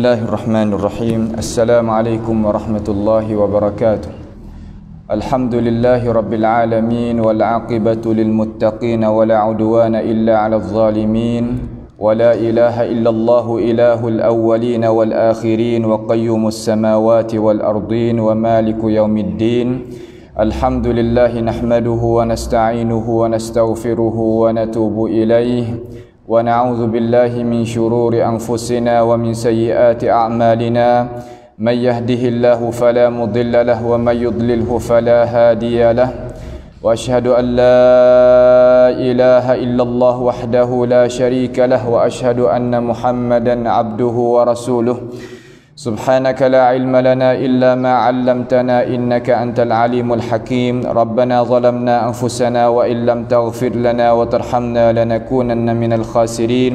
Bismillahirrahmanirrahim. Assalamualaikum warahmatullahi wabarakatuh. Alhamdulillahi rabbil alamin wal aqibatu lil muttaqin wala udwana illa 'alal zalimin. Wa la ilaha illallahu ilahul awwalin wal akhirin wa qayyumus samawati wal ardin wa maliku yaumiddin. Alhamdulillahi nahmaduhu wa nasta'inuhu wa nastaghfiruhu wa natubu ilayhi. ونعوذ بالله من شرور أنفسنا ومن سيئات أعمالنا من يهده الله فلا مضل له ومن يضلله فلا هادي له وأشهد أن لا إله إلا الله وحده لا شريك له وأشهد أن محمدا عبده ورسوله سبحانك لا علم لنا إلا ما علمتنا إنك أنت العليم الحكيم ربنا ظلمنا أنفسنا وإن لم تغفر لنا وترحمنا لنكونن من الخاسرين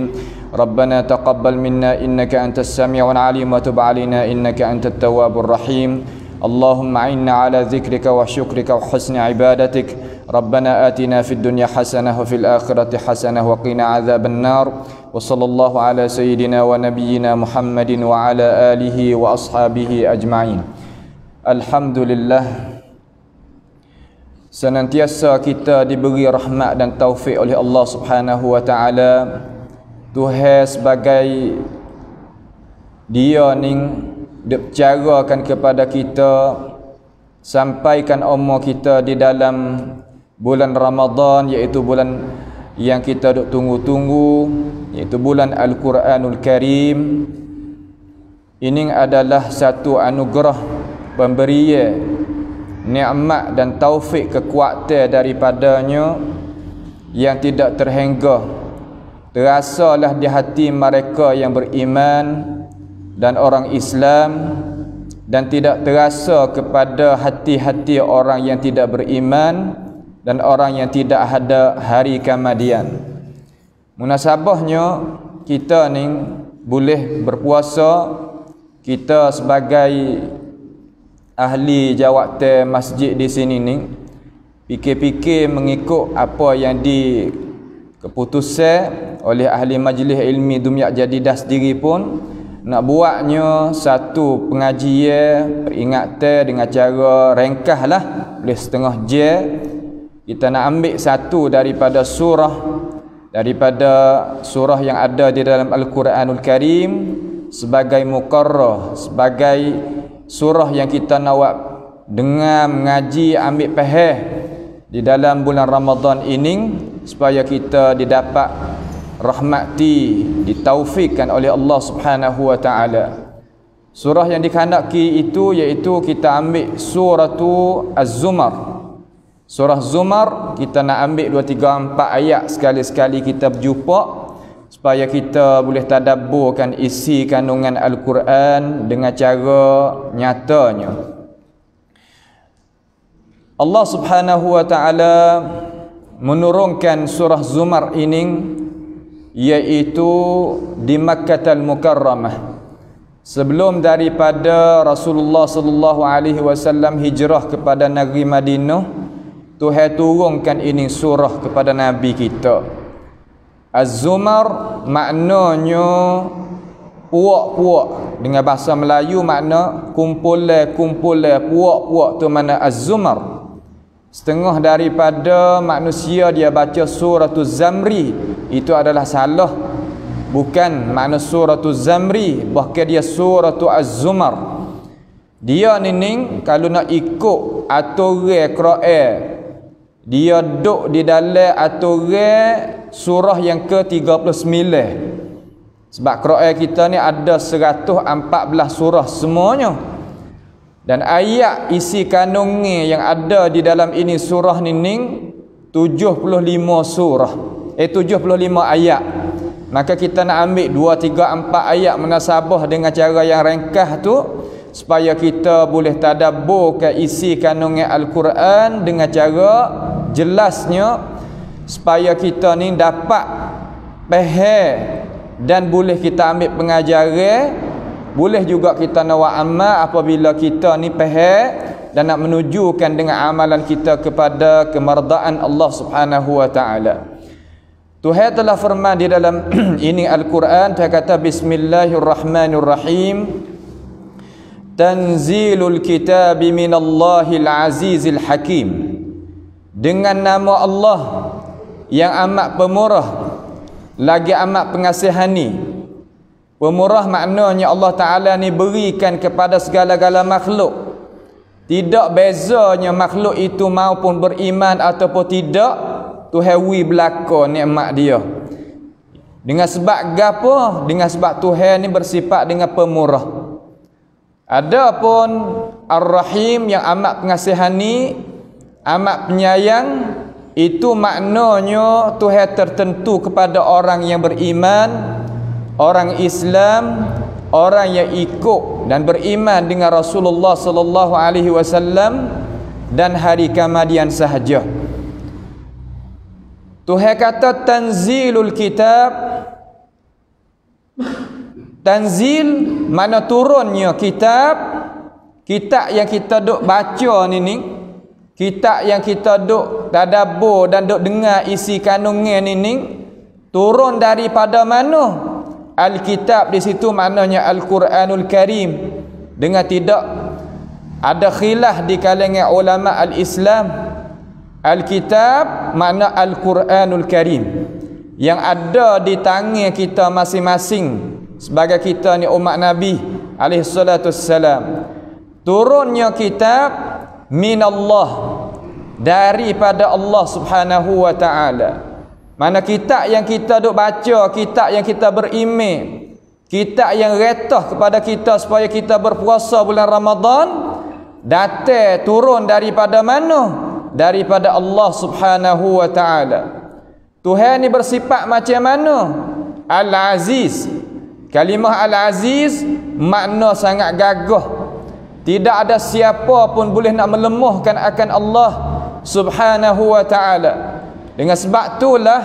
ربنا تقبل منا إنك أنت السميع العليم وتب علينا إنك أنت التواب الرحيم اللهم أعنا على ذكرك وشكرك وحسن عبادتك ربنا آتنا في الدنيا حسنة وفي الآخرة حسنة وقنا عذاب النار وصلى الله على سيدنا ونبينا محمد وعلى آله وأصحابه أجمعين. Alhamdulillah, senantiasa kita diberi rahmat dan taufik oleh Allah Subhanahu wa taala. Tuhan sebagai Dia ning bercarakan kepada kita sampaikan umur kita di dalam bulan Ramadan, iaitu bulan yang kita duk tunggu-tunggu, iaitu bulan Al-Quranul Karim. Ini adalah satu anugerah pemberian nikmat dan taufik kekuatan daripadanya yang tidak terhingga. Terasalah di hati mereka yang beriman dan orang Islam, dan tidak terasa kepada hati-hati orang yang tidak beriman dan orang yang tidak ada hari kemudian. Munasabahnya kita ni boleh berpuasa. Kita sebagai ahli jawatan masjid di sini ni fikir-fikir mengikut apa yang dikeputusan oleh ahli majlis ilmi Dumiak Jadidah sendiri pun, nak buatnya satu pengajian peringatan dengan cara ringkas lah, boleh setengah jam. Kita nak ambil satu daripada surah yang ada di dalam Al-Quranul Karim sebagai muqarrah, sebagai surah yang kita nak dengar, mengaji, ambil faham di dalam bulan Ramadan ini, supaya kita didapat rahmati, ditaufikkan oleh Allah Subhanahu wa taala. Surah yang dikehendaki itu iaitu kita ambil suratu Az-Zumar. Surah Zumar kita nak ambil 2, 3, 4 ayat sekali-sekali kita berjumpa, supaya kita boleh tadabburkan isi kandungan Al-Quran dengan cara nyatanya. Allah Subhanahu wa taala menurunkan surah Zumar ini iaitu di Makkah Al-Mukarramah, sebelum daripada Rasulullah sallallahu alaihi wasallam hijrah kepada negeri Madinah. Tuhan turunkan ini surah kepada Nabi kita. Az-Zumar maknanya puak-puak. Dengan bahasa Melayu makna kumpulan puak-puak tu mana Az-Zumar. Setengah daripada manusia dia baca suratul Zamri, itu adalah salah. Bukan makna suratul Zamri, bahkan dia suratul Az-Zumar. Dia ni kalau nak ikut aturan Quran, dia duduk di dalam aturan surah yang ke-39. Sebab Quran kita ni ada 114 surah semuanya. Dan ayat isi kandungnya yang ada di dalam ini surah ni 75 surah. 75 ayat. Maka kita nak ambil 2, 3, 4 ayat munasabah dengan cara yang ringkas tu, supaya kita boleh tadabbur ke isi kandungan Al-Quran dengan cara jelasnya, supaya kita ni dapat faham dan boleh kita ambil pengajaran, boleh juga kita nak amal apabila kita ni faham dan nak menunjukkan dengan amalan kita kepada kemardaan Allah Subhanahu wa taala. Tuhan telah firman di dalam ini Al-Quran, Tuhan kata Bismillahirrahmanirrahim, Tanzilul kitabi minallahil azizil hakim. Dengan nama Allah yang amat pemurah lagi amat pengasihani. Pemurah maknanya Allah Ta'ala ni berikan kepada segala-gala makhluk. Tidak bezanya makhluk itu maupun beriman ataupun tidak, Tuhan wi belaka nikmat dia. Dengan sebab gapo? Dengan sebab Tuhan ni bersifat dengan pemurah. Adapun Ar-Rahim yang amat pengasihani, amat penyayang, itu maknanya Tuhan tertentu kepada orang yang beriman, orang Islam, orang yang ikut dan beriman dengan Rasulullah sallallahu alaihi wasallam dan hari kemudian sahaja. Tuhan kata tanzilul kitab. Tanzil mana turunnya kitab. Kitab yang kita duk baca ni, kitab yang kita duk tadabbur dan duk dengar isi kandungan ni, turun daripada mana? Al-kitab di situ maknanya Al-Quranul Karim. Dengan tidak ada khilaf di kalangan ulama al-Islam, Al-kitab makna Al-Quranul Karim yang ada di tangan kita masing-masing sebagai kita ni umat Nabi alaihi salatu wassalam. Turunnya kitab minallah, daripada Allah Subhanahu wa taala. Mana kitab yang kita duk baca, kitab yang kita berimej, kitab yang retah kepada kita supaya kita berpuasa bulan Ramadan, datang turun daripada mana? Daripada Allah Subhanahu wa taala. Tuhan ni bersifat macam mana? Al-Aziz. Kalimah Al-Aziz makna sangat gagah. Tidak ada siapa pun boleh nak melemahkan akan Allah Subhanahu wa taala. Dengan sebab itulah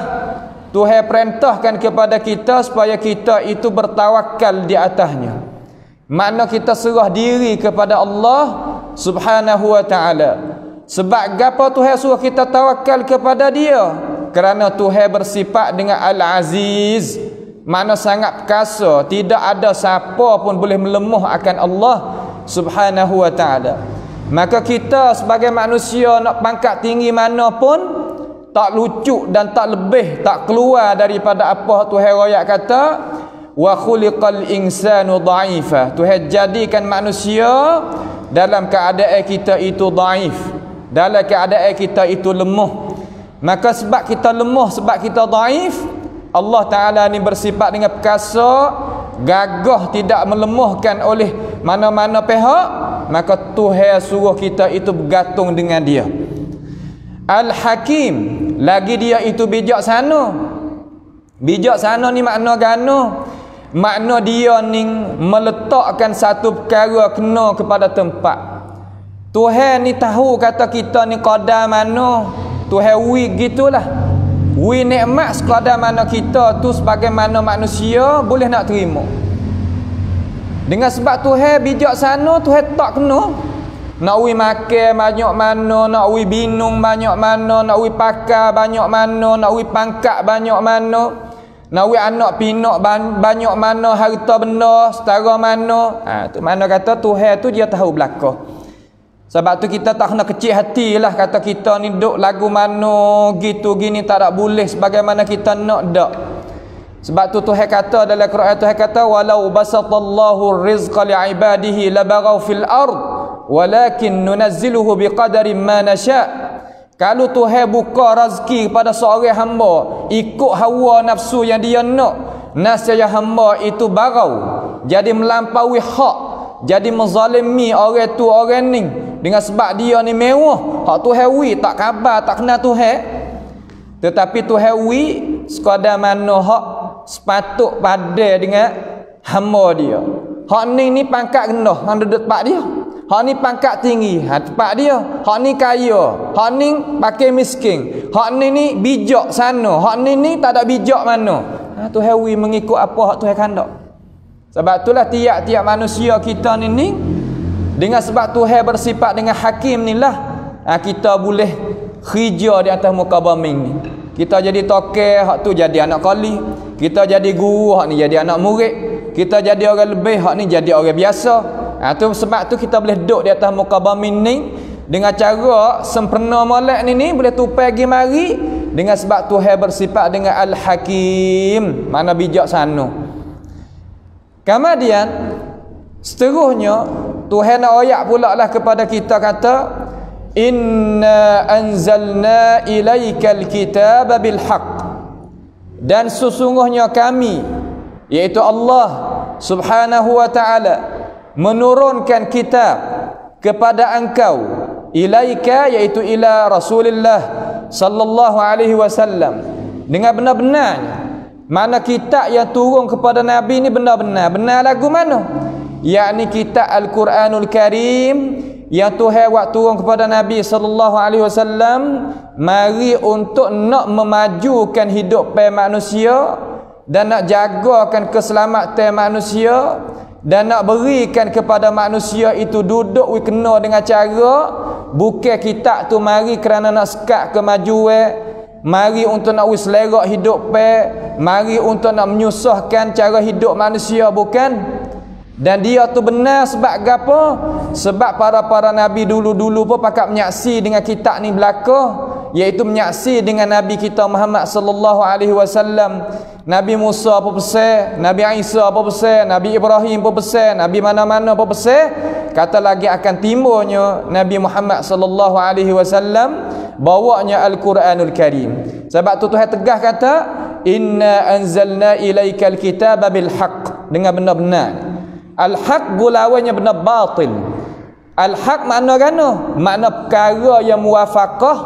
Tuhan perintahkan kepada kita supaya kita itu bertawakal di atasnya. Makna kita serah diri kepada Allah Subhanahu wa taala. Sebab apa Tuhan suruh kita tawakal kepada dia? Kerana Tuhan bersifat dengan Al-Aziz, makna sangat perkasa. Tidak ada siapa pun boleh melemah akan Allah Subhanahu wa taala. Maka kita sebagai manusia nak pangkat tinggi mana pun, tak lucu dan tak lebih, tak keluar daripada apa Tuhan royak kata, wa khuliqal insanu dha'ifa. Tuhan jadikan manusia dalam keadaan kita itu dhaif, dalam keadaan kita itu lemah. Maka sebab kita lemah, sebab kita dhaif, Allah Ta'ala ni bersifat dengan perkasa, gagah, tidak melemahkan oleh mana-mana pihak. Maka Tuhan suruh kita itu bergantung dengan dia. Al-Hakim, lagi dia itu bijaksana. Bijaksana ni makna gano? Makna dia ni meletakkan satu perkara kena kepada tempat. Tuhan ni tahu kata kita ni qadar mana. Tuhan wi gitulah. Wi nikmat sekadar mana kita tu sebagai mana manusia boleh nak terima. Dengan sebab Tuhan bijaksana, Tuhan tak kena. Nak wi makan banyak mana, nak wi binung banyak mana, nak wi pakai banyak mana, nak wi pangkat banyak mana, nak wi anak pinak banyak mana, harta benda setara mana. Tu mana kata Tuhan tu dia tahu belaka. Sebab tu kita tak kena kecil hati lah kata kita ni duk lagu mana gitu gini tak ada boleh sebagaimana kita nak dak. Sebab tu Tuhan kata dalam Quran, Tuhan kata walau basatallahu rizqa li'ibadihi labaghaw fil ard walakin nunazziluhu biqadarin ma nasha. Kalau Tuhan buka rezeki kepada seorang hamba ikut hawa nafsu yang dia nak, nasaya hamba itu bagau, jadi melampaui hak, jadi menzalimi orang tu orang ni dengan sebab dia ni mewah. Hak Tuhan wi tak khabar, tak kenal Tuhan. Tetapi Tuhan wi sekadar mana hak sepatut pada dengan hamba dia. Hak ni pangkat rendah, hang duduk tempat dia. Hak ni pangkat tinggi, tempat dia. Hak ni kaya, hak ni pakai miskin. Hak ni bijak sana, hak ni tak ada bijak mana. Tuhan wi mengikut apa hak Tuhan kandak. Sebab itulah tiap-tiap manusia kita ni dengan sebab Tuhan bersifat dengan hakim ni lah, kita boleh khija di atas muka bumi ni. Kita jadi toke, hak tu jadi anak kali. Kita jadi guru, hak ni jadi anak murid. Kita jadi orang lebih, hak ni jadi orang biasa. Tu sebab tu kita boleh duduk di atas muka bumi ni dengan cara sempurna molek ni boleh tupai pergi mari dengan sebab Tuhan bersifat dengan Al-Hakim, mana bijaksana. Kemudian seterusnya Tuhan nak ayat pula lah kepada kita, kata inna anzalna ilaikal kitaba bil haqq, dan sesungguhnya kami, iaitu Allah subhanahu wa ta'ala, menurunkan kitab kepada engkau, ilaika iaitu ila Rasulullah sallallahu alaihi wasallam, dengan benar-benarnya. Mana kitab yang turun kepada Nabi ni benar-benar. Benar lagu mana? Yakni kitab Al-Quranul Karim yang Tuhan waktu turun kepada Nabi sallallahu alaihi wasallam mari untuk nak memajukan hidup manusia dan nak jagakan keselamatan manusia dan nak berikan kepada manusia itu duduk kena dengan cara bukan kitab tu mari kerana nak sekat kemajuan, mari untuk nak selera hidup mari untuk nak menyusahkan cara hidup manusia, bukan. Dan dia tu benar sebab apa? Sebab para nabi dulu-dulu pun pakat menyaksi dengan kitab ni belaka, iaitu menyaksi dengan Nabi kita Muhammad sallallahu alaihi wasallam. Nabi Musa apa pesan, Nabi Isa apa pesan, Nabi Ibrahim apa pesan, Nabi mana-mana apa pesan. Kata lagi akan timbulnya Nabi Muhammad sallallahu alaihi wasallam bawanya Al-Quranul Karim. Sebab tu Tuhan tegas kata inna anzalna ilaikal kitaba bil haqq, dengan benar-benar. Al-haq gulawannya benar batil. Al-haq makna gano? Makna perkara yang muwafaqah,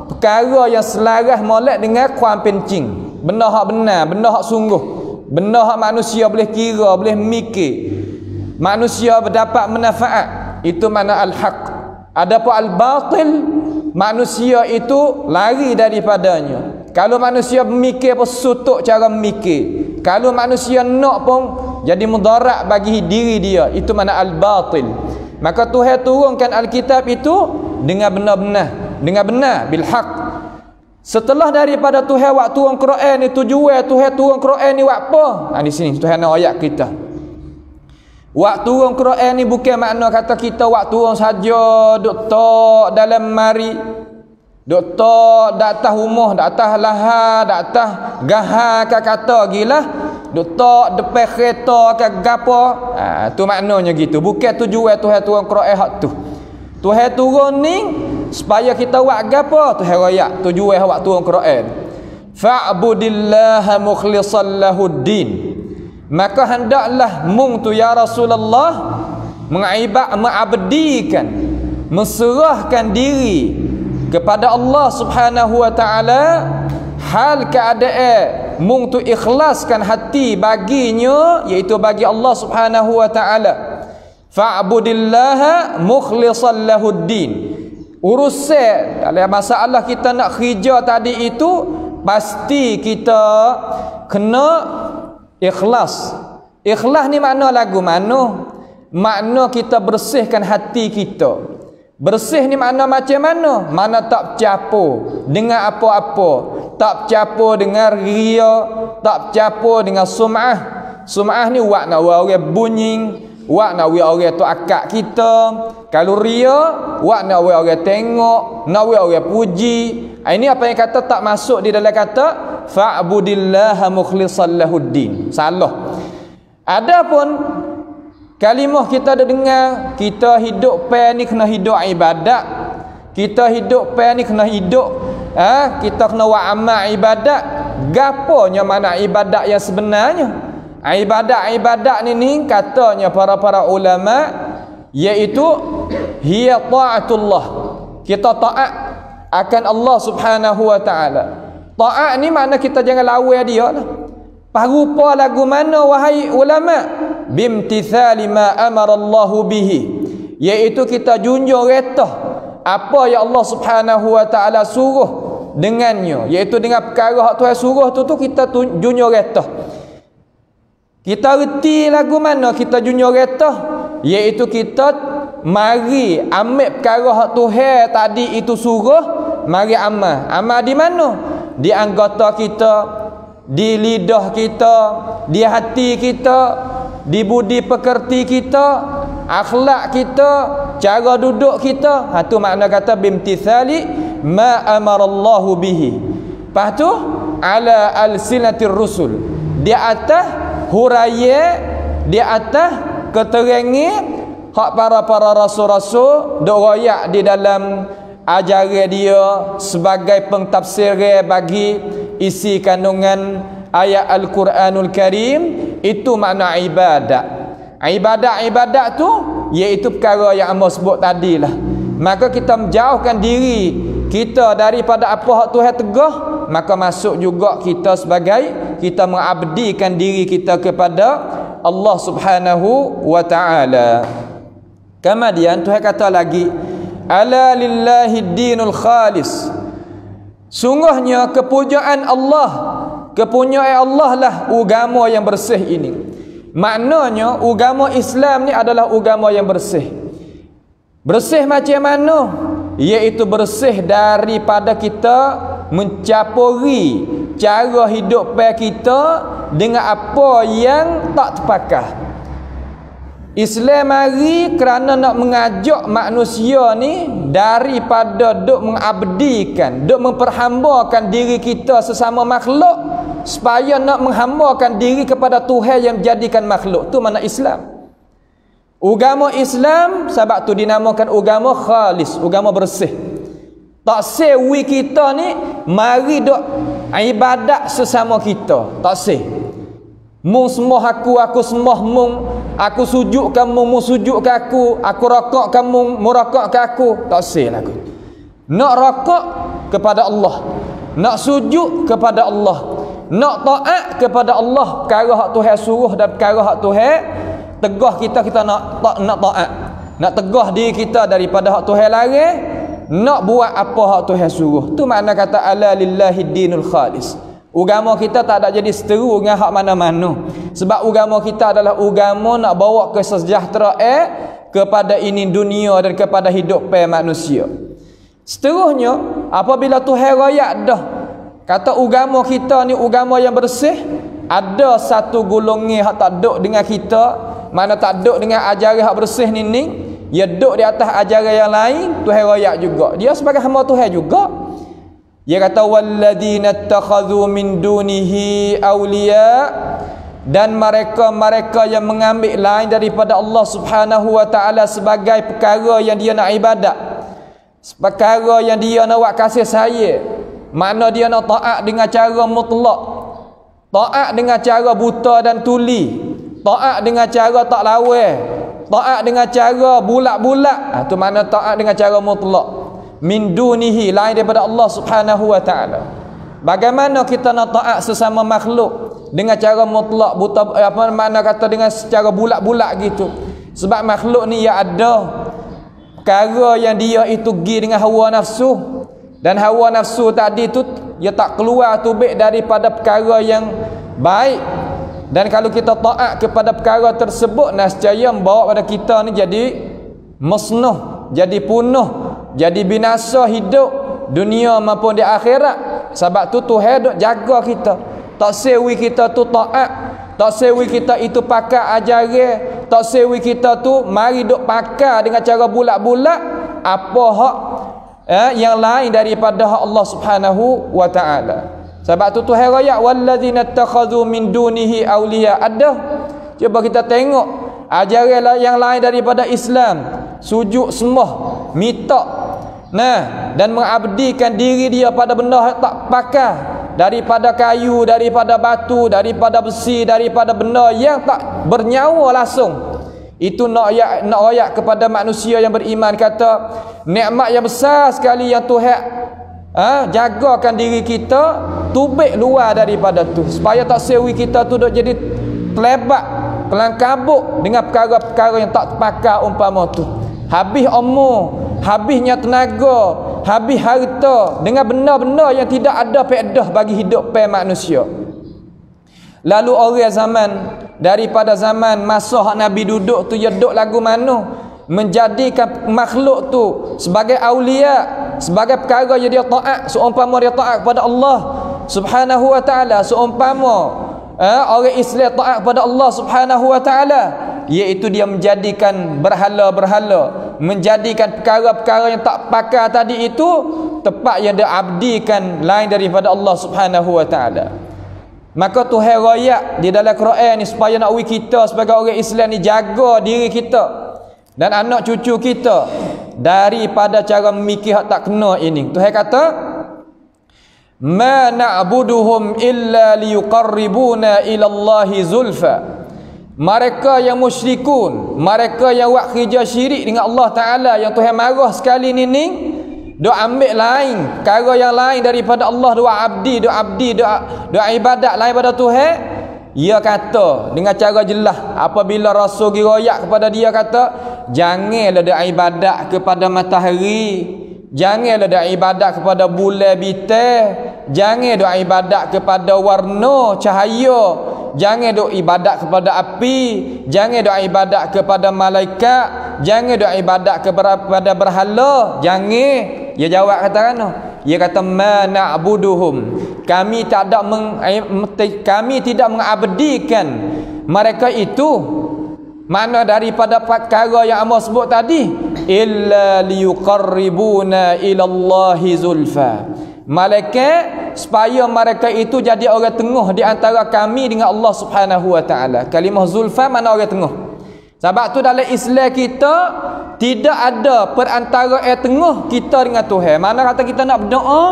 perkara yang selaras molek dengan kuam pencing. Benda hak benar, benda hak sungguh, benda hak manusia boleh kira, boleh mikir, manusia berdapat manfaat. Itu makna al-haq. Adapun al-batil, manusia itu lari daripadanya. Kalau manusia memikir pun sutuk cara memikir. Kalau manusia nak pun jadi mudarat bagi diri dia. Itu mana al-batil. Maka Tuhan turunkan Alkitab itu dengan benar-benar, dengan benar, bil haq. Setelah daripada Tuhan waktu turun Quran ni tujuan Tuhan turun Quran ni buat apa? Di sini Tuhan nak ayat kita. Waktu turun Quran ni bukan makna kata kita waktu turun saja duk tok dalam mari, duk tok dak atas rumah, dak atas lahar, dak atas gahar kata gila, duk tok depan kereta ke gapo. Tu maknanya gitu. Bukan tujuan Tuhan turun Quran hak tu. Tuhan turun ni supaya kita buat gapo? Tuhan royak tujuan hak turun Quran. Fa'budillaha mukhlishan lahuddin. Maka hendaklah mung tu ya Rasulullah mengabdikan, menserahkan diri kepada Allah Subhanahu wa taala, hal keadaan mung tu ikhlaskan hati baginya, iaitu bagi Allah Subhanahu wa taala. Fa'budillaha mukhlishan lahuddin. Urusan dalam masalah kita nak kerja tadi itu pasti kita kena ikhlas. Ikhlas ni makna lagu mana? Makna kita bersihkan hati kita. Bersih ni makna macam mana? Mana tak campur dengan apa-apa, tak campur dengan ria, tak campur dengan sum'ah. Sum'ah ni wak nak orang bunyi, wak nak orang tu akak kita. Kalau ria, wak nak orang tengok, nak orang puji. Ini apa yang kata tak masuk di dalam kata fa'budillaha mukhlishan lahuddin. Salah. Adapun kalimah kita ada dengar, kita hidup ni kena hidup ibadat. Kita hidup ni kena hidup kita kena buat amal ibadat. Gaponya mana ibadat yang sebenarnya? Ibadat ni katanya para ulama, iaitu hiya ta'atullah. Kita taat akan Allah Subhanahu wa taala. Taat ni makna kita jangan lawan dia lah. Parupa lagu mana wahai ulama? Bimtithali ma amara Allah bihi, iaitu kita junjung retah apa yang Allah Subhanahu wa taala suruh dengannya, iaitu dengan perkara hak Tuhan suruh tu kita junjung retah. Kita reti lagu mana kita junjung retah, iaitu kita mari ambil perkara hak Tuhan tadi itu suruh, mari amal. Amal di mana? di anggota kita, di lidah kita, di hati kita, di budi pekerti kita, akhlak kita, cara duduk kita. Itu makna kata bimtithali ma amarallahu bihi. Lepas tu ala alsinatir rusul, di atas huraya, di atas keterangan hak para rasul-rasul dok royak di dalam ajaran dia sebagai pentafsir bagi isi kandungan ayat Al-Quranul Karim. Itu makna ibadat. Ibadat tu iaitu perkara yang amba sebut tadilah. Maka kita menjauhkan diri kita daripada apa hak Tuhan tegah, maka masuk juga kita sebagai kita mengabdikan diri kita kepada Allah Subhanahu wa taala. Kemudian Tuhan kata lagi, ala lillahi dinul khalis. Sungguhnya kepujaan Allah, kepunyaan Allah lah agama yang bersih ini. Maknanya agama Islam ni adalah agama yang bersih. Bersih macam mana? Iaitu bersih daripada kita mencapuri cara hidup kita dengan apa yang tak terpakai. Islam mari kerana nak mengajak manusia ni daripada duk mengabdikan, duk memperhambakan diri kita sesama makhluk, supaya nak menghambakan diri kepada Tuhan yang menjadikan makhluk. Tu mana Islam. Agama Islam sebab tu dinamakan agama khalis, agama bersih. Tak sewi kita ni mari duk ibadat sesama kita, tak seh. Mung sembah aku sembah mung, aku sujud kamu, mung sujud ke aku rokok kamu, mu rokok ke aku. Tak seh lagu. Nak rokok kepada Allah, nak sujud kepada Allah, nak taat kepada Allah, perkara hak Tuhan suruh dan perkara hak Tuhan tegah kita nak taat, nak tegah diri kita daripada hak Tuhan larang, nak buat apa hak Tuhan suruh. Tu makna kata ala lillahi dinul khalis. Agama kita tak ada jadi seteru dengan hak mana-mana. Sebab agama kita adalah agama nak bawa kesejahteraan kepada ini dunia dan kepada hidup manusia. Seterusnya, apabila Tuhan royak dah kata agama kita ni agama yang bersih, ada satu golongan hak tak duk dengan kita, mana tak duk dengan ajaran hak bersih ni, dia duk di atas ajaran yang lain. Tuhan royak juga, dia sebagai hamba Tuhan juga. Dia kata walladzina ittakhadhu min dunihi awliya, dan mereka yang mengambil lain daripada Allah Subhanahu wa taala sebagai perkara yang dia nak ibadat, perkara yang dia nak buat kasih sayang, makna dia nak taat dengan cara mutlak, taat dengan cara buta dan tuli, taat dengan cara tak lawan, taat dengan cara bulat-bulat. Itu makna taat dengan cara mutlak. Min dunihi, lain daripada Allah Subhanahu wa taala. Bagaimana kita nak taat sesama makhluk dengan cara mutlak, buta, apa makna kata dengan secara bulat-bulat gitu. Sebab makhluk ni ya ada perkara yang dia itu pergi dengan hawa nafsu, dan hawa nafsu tadi tu dia tak keluar tubik daripada perkara yang baik. Dan kalau kita taat kepada perkara tersebut, nescaya membawa pada kita ni jadi musnah, jadi punah, jadi binasa hidup dunia maupun di akhirat. Sebab tu Tuhan duk jaga kita. Tak sewi kita tu taat, tak sewi kita itu pakai ajaran, tak sewi kita tu mari duk pakai dengan cara bulat-bulat apa hak yang lain daripada hak Allah Subhanahu wa taala. Sebab tu Tuhan royak walladzina ittakhadhu min dunihi awliya. Ada. Cuba kita tengok ajaran yang lain daripada Islam, sujud sembah, minta, dan mengabdikan diri dia pada benda yang tak pakai, daripada kayu, daripada batu, daripada besi, daripada benda yang tak bernyawa langsung. Itu nak royak kepada manusia yang beriman, kata nikmat yang besar sekali yang Tuhan jagakan diri kita, tubik luar daripada tu, supaya tak sewi kita tu duk jadi terlebat, kelangkabut dengan perkara-perkara yang tak terpakai umpama tu. Habis umur, habisnya tenaga, habis harta dengan benda-benda yang tidak ada faedah bagi hidup manusia. Lalu orang zaman daripada zaman masa hak Nabi duduk tu, dia duduk lagu mana? Menjadikan makhluk tu sebagai aulia, sebagai perkara yang dia taat. Seumpama dia taat kepada Allah, Subhanahu wa ta'ala, seumpama orang Islam taat kepada Allah Subhanahu wa ta'ala, iaitu dia menjadikan berhala-berhala, menjadikan perkara-perkara yang tak pakar tadi itu tepat yang dia abdikan lain daripada Allah Subhanahu wa ta'ala. Maka Tuhan royak di dalam Quran ni supaya nak kita sebagai orang Islam ni jaga diri kita dan anak cucu kita daripada cara memikir hak tak kena ini. Tuhan kata, ma na'buduhum illa liyuqarribuna ila Allahi zulfa. Mereka yang musyrikun, mereka yang buat kerja syirik dengan Allah Ta'ala, yang Tuhan marah sekali ni, duk ambil lain perkara yang lain daripada Allah, duk ibadat lain pada Tuhan. Ia kata dengan cara jelas apabila Rasul giroyak kepada dia, kata janganlah dia ibadat kepada matahari, janganlah dia ibadat kepada bulan bintang, jangan dia ibadat kepada warna cahaya, jangan dia ibadat kepada api, jangan dia ibadat kepada malaikat, jangan dia ibadat kepada berhala, jangan. Dia jawab kata kan? Dia kata ma na'buduhum, kami tidak mengabdikan mereka itu, mana daripada perkara yang Amos sebut tadi, illa liyuqarribuna ila Allahi zulfa, malaikat supaya mereka itu jadi orang tengah di antara kami dengan Allah Subhanahu wa ta'ala. Kalimah zulfa mana orang tengah. Sebab tu dalam Islam kita tidak ada perantara tengah kita dengan Tuhan. Mana kata kita nak berdoa,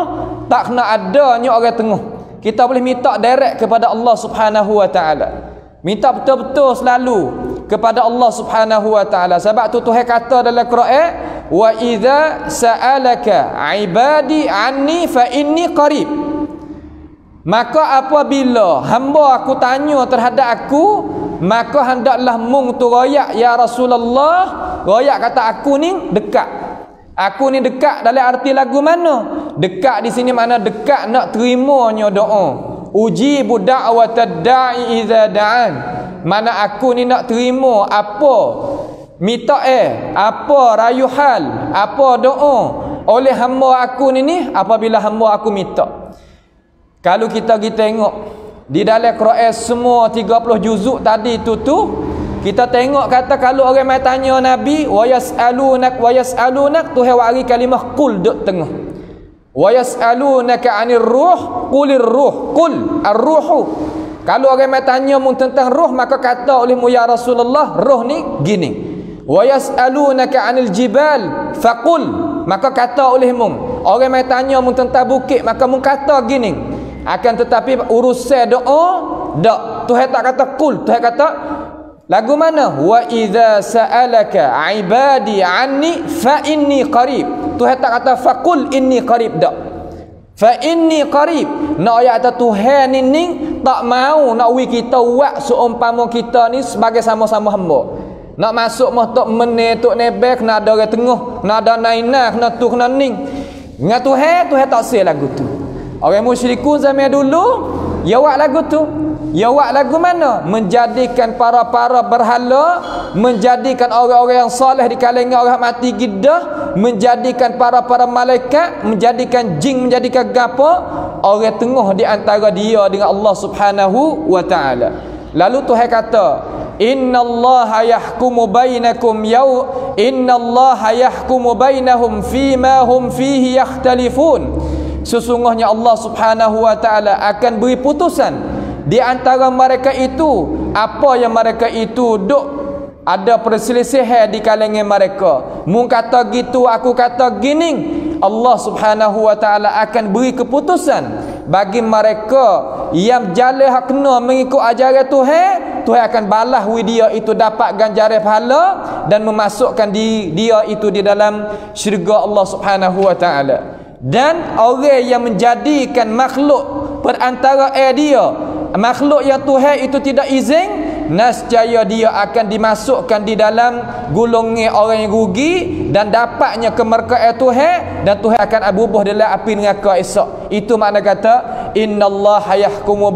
tak kena adanya orang tengah. Kita boleh minta direct kepada Allah Subhanahu wa ta'ala, minta betul-betul selalu kepada Allah Subhanahu wa ta'ala. Sebab tu Tuhan kata dalam Quran, wa idza sa'alaka ibadi anni fa inni qarib. Maka apabila hamba aku tanya terhadap aku, maka hendaklah mung tu royak ya Rasulullah, royak kata aku ni dekat. Aku ni dekat dalam arti lagu mana? Dekat di sini mana dekat nak terimanya doa. Ujibu da'watad da'i idza da'an. Mana aku ni nak terima apa minta apa rayu hal, apa doa oleh hamba aku ni apabila hamba aku minta. Kalau kita tengok di dalam Quran semua 30 juzuk tadi tu kita tengok kata kalau orang mai tanya Nabi wa yas'alunak Tuhan wari kalimah qul duk tengah. Wa yas'alunaka 'anir ruh qulir ruh qul ar-ruhu. Kalau orang mai tanya mung tentang roh, maka kata olehmu ya Rasulullah, roh ni gini. Wa yas'alunaka 'anil jibal faqul, maka kata olehmu orang mai tanya mung tentang bukit, maka mung kata gini. Akan tetapi urusan doa dak, Tuhan tak kata kul, Tuhan kata lagu mana? Wa idza sa'alaka ibadi anni fa inni qarib. Tuhan tak kata faqul inni qarib dak. Fa inni qarib. Nak ayat Tuhan ni tak mau nak kita buat seumpama kita ni sebagai sama-sama hamba. Nak masuk mahtok menetuk nebek, nak ada orang tengah, nak ada naina, kena tu kena ning. Dengan Tuhan tak sel lagu tu. Orang musyrikun zaman dulu dia buat lagu tu. Dia buat lagu mana? Menjadikan para-para berhala, menjadikan orang-orang yang soleh di kalangan orang mati gidah, menjadikan para-para malaikat, menjadikan jin, menjadikan gapo, orang tengah di antara dia dengan Allah Subhanahu wa ta'ala. Lalu Tuhan kata, innallaha yahkumu bainakum innallaha yahkumu bainahum fima hum fihi yakhtalifun. Sesungguhnya Allah Subhanahu wa ta'ala akan beri putusan di antara mereka itu apa yang mereka itu duk ada perselisihan di kalangan mereka. Mu kata gitu, aku kata gini. Allah Subhanahu wa ta'ala akan beri keputusan bagi mereka yang jalan hak kena mengikut ajaran Tuhan akan balas dia itu dapat ganjaran pahala dan memasukkan dia itu di dalam syurga Allah Subhanahu wa ta'ala. Dan orang yang menjadikan makhluk perantara dia, makhluk yang Tuhan itu tidak izin, nescaya dia akan dimasukkan di dalam golongan orang yang rugi dan dapatnya kemerkaan Tuhan, dan Tuhan akan abubuh dalam api neraka esok. Itu makna kata innallaha yahkumu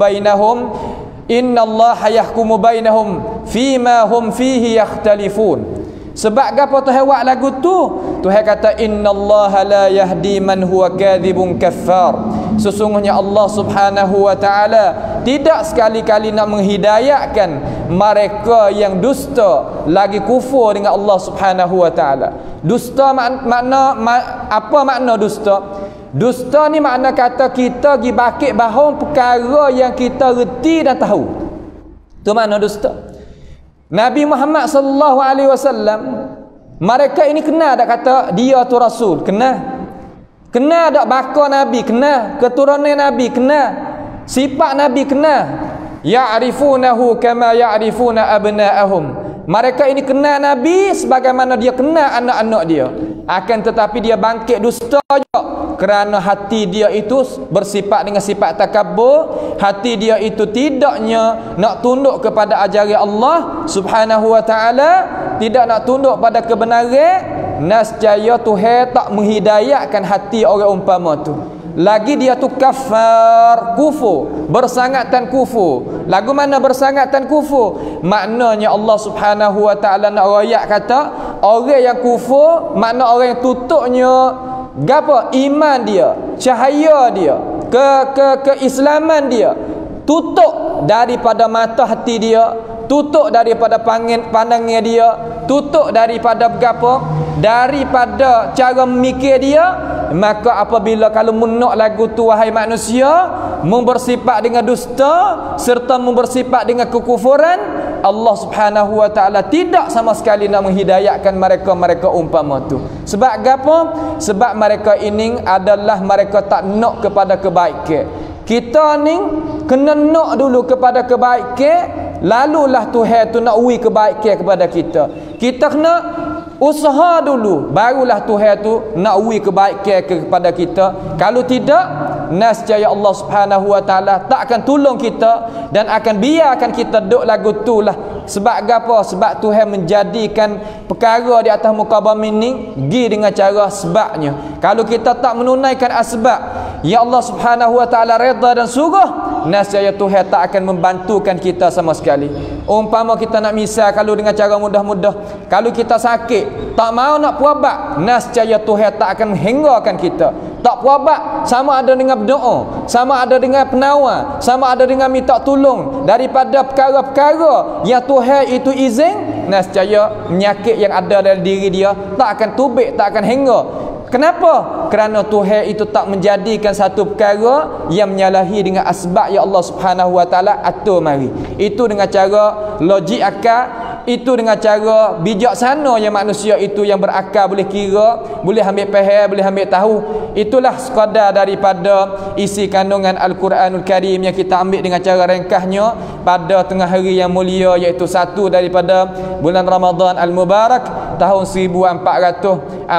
bainahum fima hum fihi yakhtalifun. Sebab apa Tuhan buat lagu tu? Tuhan kata innallaha la yahdi man huwa kadzibun kaffar. Sesungguhnya Allah Subhanahu wa ta'ala tidak sekali-kali nak menghidayahkan mereka yang dusta lagi kufur dengan Allah Subhanahu wa ta'ala. Dusta apa makna dusta? Dusta ni makna kata kita pergi bakit bahawa perkara yang kita reti dan tahu. Tu makna dusta. Nabi Muhammad sallallahu alaihi wasallam, mereka ini kenal tak kata dia tu rasul? Kenal tak bakal Nabi? Kenal keturunan Nabi? Kenal sifat Nabi? Kenal. Ya'rifunahu kama ya'rifuna abna'ahum. Mereka ini kenal Nabi sebagaimana dia kenal anak-anak dia. Akan tetapi dia bangkit dusta juga, kerana hati dia itu bersifat dengan sifat takabur. Hati dia itu tidaknya nak tunduk kepada ajaran Allah Subhanahu wa ta'ala, tidak nak tunduk pada kebenaran. Nescaya Tuhan tak menghidayahkan hati orang umpama tu. Lagi dia tu kafar, kufur, bersangatan kufur. Lagu mana bersangatan kufur? Maknanya Allah Subhanahu wa ta'ala nak royak kata orang yang kufur, makna orang yang tutupnya gapo? Iman dia, cahaya dia, keislaman dia tutup daripada mata hati dia, tutup daripada pandangan dia, tutup daripada gapo? Daripada cara memikir dia. Maka apabila kalau menok lagu tu wahai manusia, membersifat dengan dusta serta membersifat dengan kekufuran, Allah Subhanahu wa ta'ala tidak sama sekali nak menghidayahkan mereka umpama tu. Sebab apa? Sebab mereka ini adalah mereka tak nak kepada kebaikan. Kita ni kena nak dulu kepada kebaikan, lalulah Tuhan tu nak uji kebaikan kepada kita. Kita kena usaha dulu, barulah Tuhan tu nak uji kebaikan kepada kita. Kalau tidak, nescaya Allah Subhanahu wa ta'ala tak akan tolong kita dan akan biarkan kita duduk lagu tu lah. Sebab apa? Sebab Tuhan menjadikan perkara di atas muka bumi ni gi dengan cara sebabnya. Kalau kita tak menunaikan asbab ya Allah Subhanahu wa ta'ala redha dan suruh, nescaya Tuhan tak akan membantukan kita sama sekali. Umpama kita nak misal kalau dengan cara mudah-mudah, kalau kita sakit tak mau nak puabat, nescaya Tuhan tak akan menghinggakan kita. Tak puabat, sama ada dengan berdoa, sama ada dengan penawar, sama ada dengan minta tolong daripada perkara-perkara yang Tuhan itu izin, nescaya penyakit yang ada dalam diri dia tak akan tubik, tak akan hingga. Kenapa? Kerana Tuhan itu tak menjadikan satu perkara yang menyalahi dengan asbab yang Allah Subhanahu wa ta'ala atur mari. Itu dengan cara logik akal, itu dengan cara bijaksana yang manusia itu yang berakal boleh kira, boleh ambil faham, boleh ambil tahu. Itulah sekadar daripada isi kandungan Al-Quranul Karim yang kita ambil dengan cara ringkasnya pada tengah hari yang mulia, iaitu 1 daripada bulan Ramadan Al-Mubarak tahun 1441.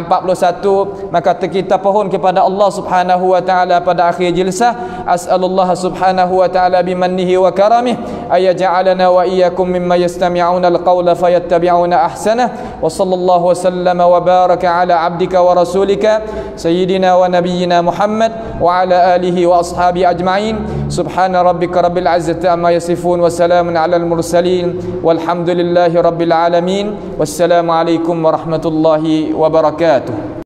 Maka kita pohon kepada Allah Subhanahu wa ta'ala pada akhir jilsah, as'alullah Subhanahu wa ta'ala bimannihi wa karamih ayaj'alana wa iyyakum mimma yastami'una al-qawla fayattabi'una ahsanah. Wa sallallahu wa sallama wa baraka ala abdika wa rasulika sayyidina wa nabiyyina Muhammad wa ala alihi wa ashabi ajma'in. Subhana rabbika rabbil izzati amma yasifun wa salamun ala al-mursalin walhamdulillahi rabbil alamin. Wassalamu alaikum warahmatullahi wabarakatuh.